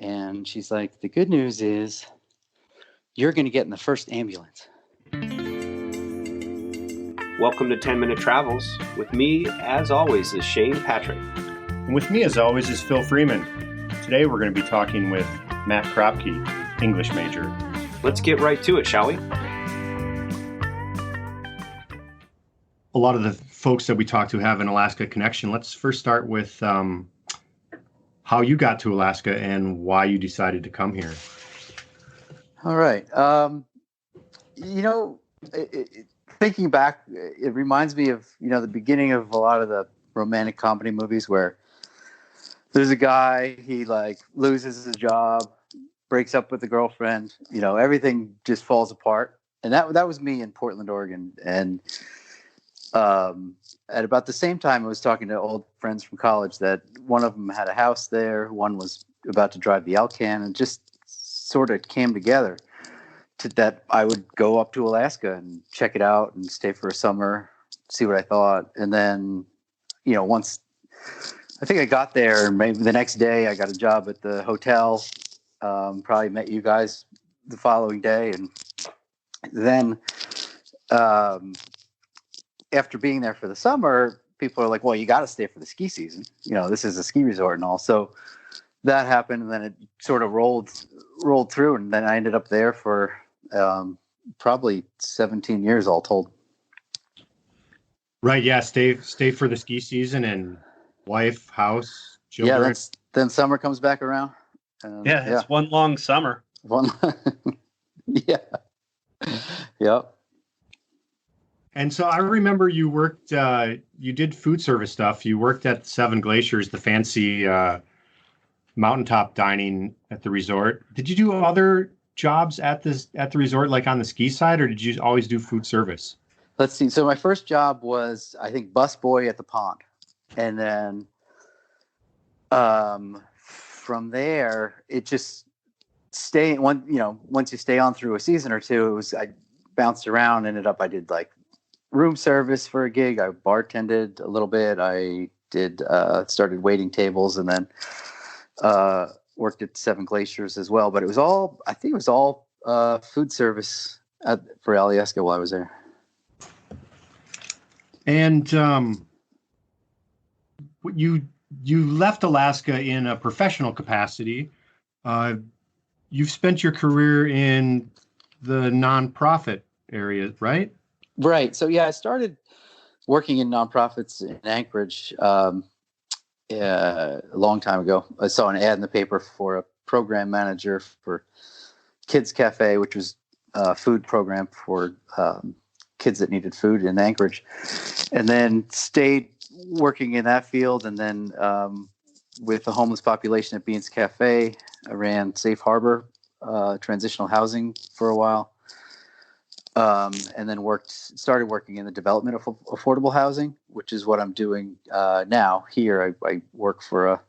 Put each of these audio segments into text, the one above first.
And she's like, the good news is you're going to get in the first ambulance. Welcome to 10 Minute Travels. With me, as always, is Shane Patrick. And with me, as always, is Phil Freeman. Today, we're going to be talking with Matt Kropke, English major. Let's get right to it, shall we? A lot of the folks that we talk to have an Alaska connection. Let's first start with how you got to Alaska and why you decided to come here. All right. Thinking back, it reminds me of, the beginning of a lot of the romantic comedy movies where there's a guy, he loses his job, breaks up with the girlfriend, everything just falls apart. And that was me in Portland, Oregon. And at about the same time, I was talking to old friends from college that one of them had a house there. One was about to drive the Alcan, and just sort of came together that I would go up to Alaska and check it out and stay for a summer, see what I thought. And then, once I think I got there, maybe the next day I got a job at the hotel, probably met you guys the following day. And then, after being there for the summer, people are like, well, you got to stay for the ski season. This is a ski resort and all. So that happened. And then it sort of rolled through. And then I ended up there for probably 17 years all told. Right. Yeah. Stay for the ski season and wife, house, children. Yeah. Then summer comes back around. It's one long summer. Yeah. Yep. And so I remember you worked, you did food service stuff. You worked at Seven Glaciers, the fancy mountaintop dining at the resort. Did you do other jobs at the resort, like on the ski side, or did you always do food service? Let's see. So my first job was, I think, busboy at the pond. And then from there, it just once you stay on through a season or two, I bounced around, I did room service for a gig. I bartended a little bit. I did started waiting tables, and then worked at Seven Glaciers as well. But it was all food service for Alyeska while I was there. And you left Alaska in a professional capacity. You've spent your career in the nonprofit area, right? Right. So, I started working in nonprofits in Anchorage a long time ago. I saw an ad in the paper for a program manager for Kids Cafe, which was a food program for kids that needed food in Anchorage, and then stayed working in that field. And then with the homeless population at Beans Cafe, I ran Safe Harbor transitional housing for a while. And then started working in the development of affordable housing, which is what I'm doing now here. I work for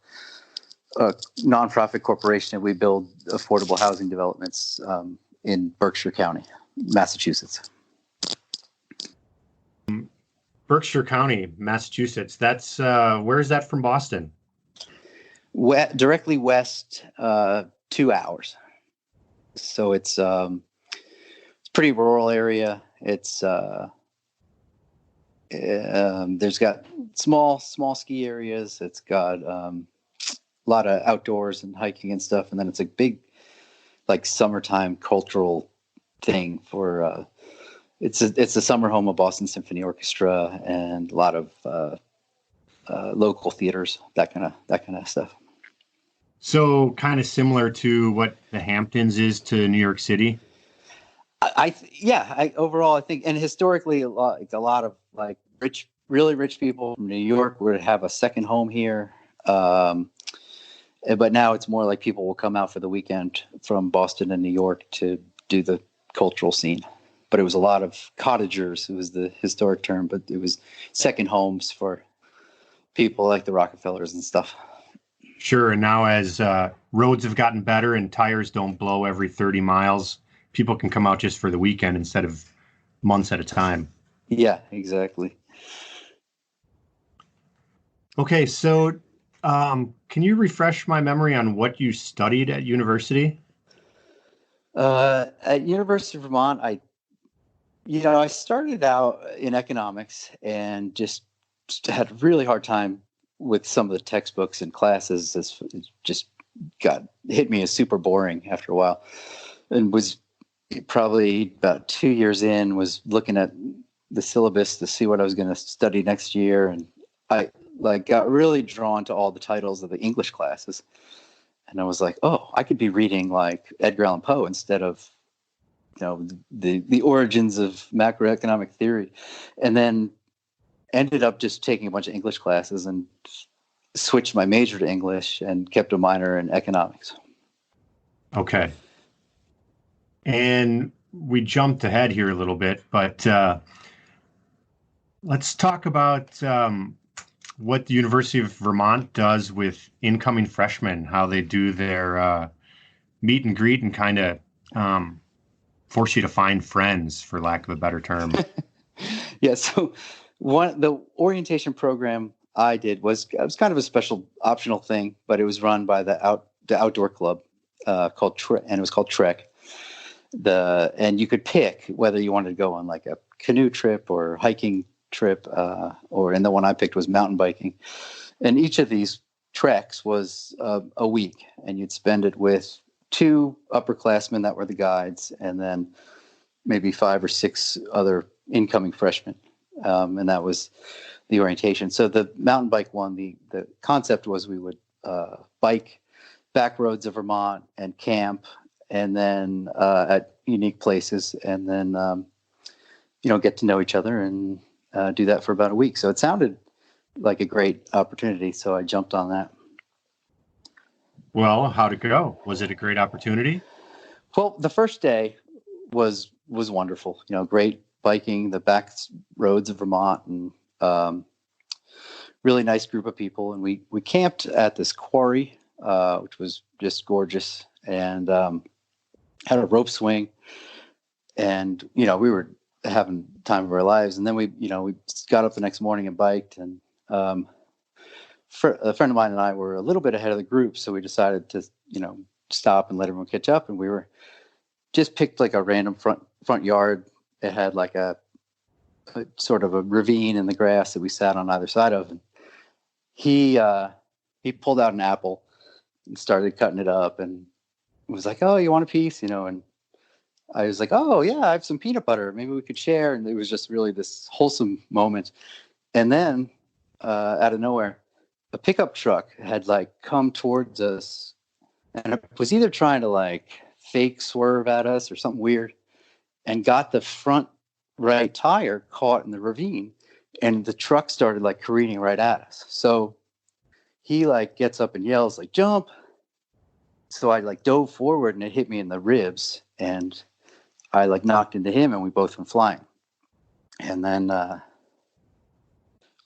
a nonprofit corporation, and we build affordable housing developments in Berkshire County, Massachusetts. Berkshire County, Massachusetts. That's where is that from Boston? Directly west, 2 hours. So it's pretty rural area. It's there's got small ski areas. It's got a lot of outdoors and hiking and stuff. And then it's a big summertime cultural thing for it's the summer home of Boston Symphony Orchestra and a lot of local theaters, that kind of stuff. So kind of similar to what the Hamptons is to New York City. Overall, I think, and historically, a lot of really rich people from New York would have a second home here. But now it's more like people will come out for the weekend from Boston and New York to do the cultural scene. But it was a lot of cottagers. It was the historic term, but it was second homes for people like the Rockefellers and stuff. Sure. And now as roads have gotten better and tires don't blow every 30 miles, people can come out just for the weekend instead of months at a time. Yeah, exactly. Okay. So kind can you refresh my memory on what you studied at university? At University of Vermont, I started out in economics and just had a really hard time with some of the textbooks and classes. It just hit me as super boring after a while, and was probably about 2 years in, was looking at the syllabus to see what I was going to study next year. And I got really drawn to all the titles of the English classes. And I was like, oh, I could be reading like Edgar Allan Poe instead of, the origins of macroeconomic theory. And then ended up just taking a bunch of English classes and switched my major to English and kept a minor in economics. Okay. And we jumped ahead here a little bit, but let's talk about what the University of Vermont does with incoming freshmen, how they do their meet and greet and kind of force you to find friends, for lack of a better term. Yeah. So the orientation program I did was kind of a special optional thing, but it was run by the outdoor club called and it was called Trek. And you could pick whether you wanted to go on like a canoe trip or hiking trip, and the one I picked was mountain biking. And each of these treks was a week, and you'd spend it with 2 upperclassmen that were the guides, and then maybe 5 or 6 other incoming freshmen. And that was the orientation. So the mountain bike one, the concept was we would bike back roads of Vermont and camp, and then at unique places, and then get to know each other and do that for about a week. So it sounded like a great opportunity, so I jumped on that. Well, how'd it go? Was it a great opportunity? Well, the first day was wonderful. Great biking the back roads of Vermont, and really nice group of people. And we camped at this quarry, which was just gorgeous, and had a rope swing, and we were having the time of our lives. And then we got up the next morning and biked, and a friend of mine and I were a little bit ahead of the group, so we decided to stop and let everyone catch up. And we were just picked like a random front yard. It had like a sort of a ravine in the grass that we sat on either side of, and he pulled out an apple and started cutting it up and was like, "Oh, you want a piece?" And I was like, "Oh yeah, I have some peanut butter. Maybe we could share." And it was just really this wholesome moment. And then out of nowhere, a pickup truck had like come towards us, and it was either trying to like fake swerve at us or something weird, and got the front right tire caught in the ravine, and the truck started like careening right at us. So he like gets up and yells like, "Jump!" So I like dove forward, and it hit me in the ribs, and I like knocked into him, and we both went flying. And then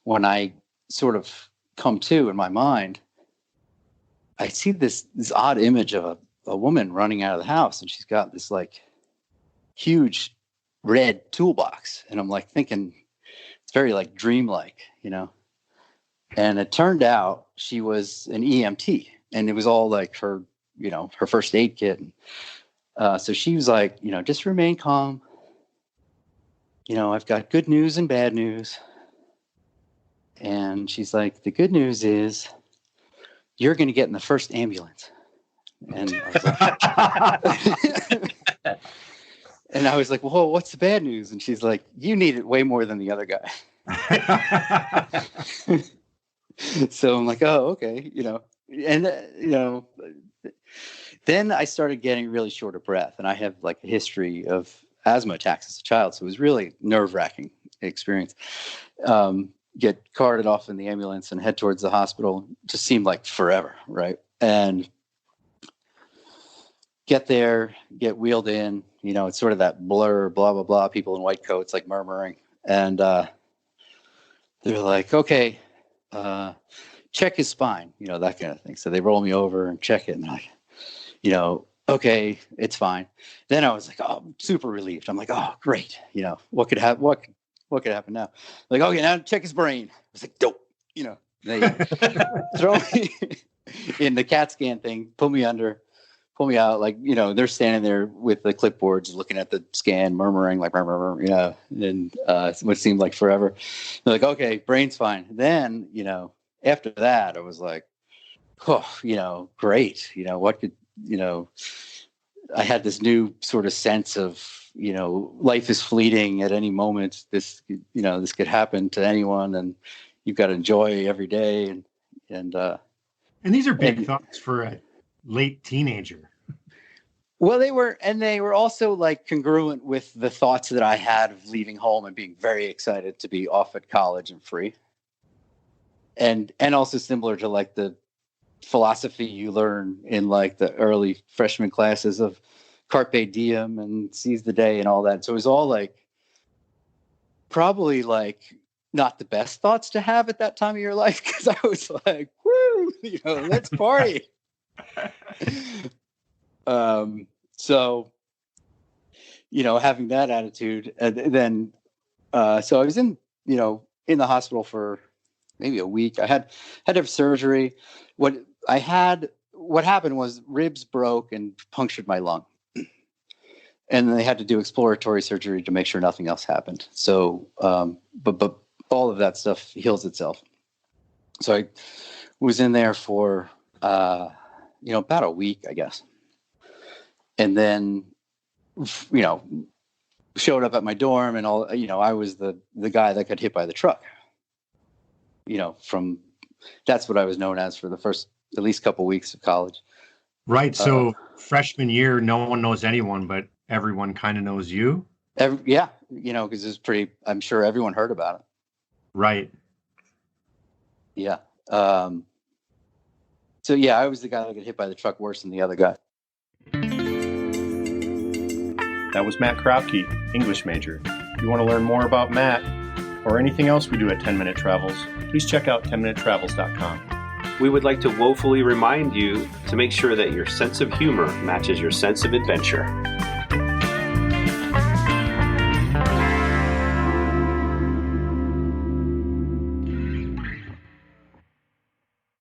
when I sort of come to in my mind, I see this odd image of a woman running out of the house, and she's got this like huge red toolbox, and I'm like thinking it's very like dreamlike, And it turned out she was an EMT, and it was all like her first aid kit. So she was like, just remain calm. I've got good news and bad news. And she's like, the good news is you're going to get in the first ambulance. And I was like, and I was like, well, what's the bad news? And she's like, you need it way more than the other guy. So I'm like, oh, okay. And, then I started getting really short of breath, and I have like a history of asthma attacks as a child. So it was really nerve-wracking experience. Get carted off in the ambulance and head towards the hospital. Just seemed like forever. Right. And get there, get wheeled in, it's sort of that blur, blah, blah, blah, people in white coats, like murmuring. And they're like, okay, check his spine, that kind of thing. So they roll me over and check it, and like, okay, it's fine. Then I was like, oh, I'm super relieved. I'm like, oh, great. What could happen? What could happen now? Like, okay, now check his brain. I was like, dope. They in the CAT scan thing, pull me out, like, they're standing there with the clipboards looking at the scan, murmuring like, and what seemed like forever. They're like, okay, brain's fine. Then, after that, I was like, oh, great. What could, I had this new sort of sense of, life is fleeting at any moment. This could happen to anyone, and you've got to enjoy every day. And these are big thoughts for a late teenager. Well, they were also like congruent with the thoughts that I had of leaving home and being very excited to be off at college and free. And also similar to like the philosophy you learn in like the early freshman classes of Carpe Diem and seize the day and all that. So it was all like probably like not the best thoughts to have at that time of your life, because I was like, woo, let's party. So, having that attitude, and then, so I was in the hospital for maybe a week. I had to have surgery. What happened was ribs broke and punctured my lung. And they had to do exploratory surgery to make sure nothing else happened. So, but all of that stuff heals itself. So I was in there for, about a week, I guess. And then, showed up at my dorm and all, I was the guy that got hit by the truck. That's what I was known as for the first at least couple weeks of college. Right. So freshman year, no one knows anyone, but everyone kind of knows you. Because it's I'm sure everyone heard about it. Right. Yeah. So yeah, I was the guy that got hit by the truck worse than the other guy. That was Matt Kropke, English major. If you want to learn more about Matt or anything else we do at 10 Minute Travels, please check out 10minutetravels.com. We would like to woefully remind you to make sure that your sense of humor matches your sense of adventure.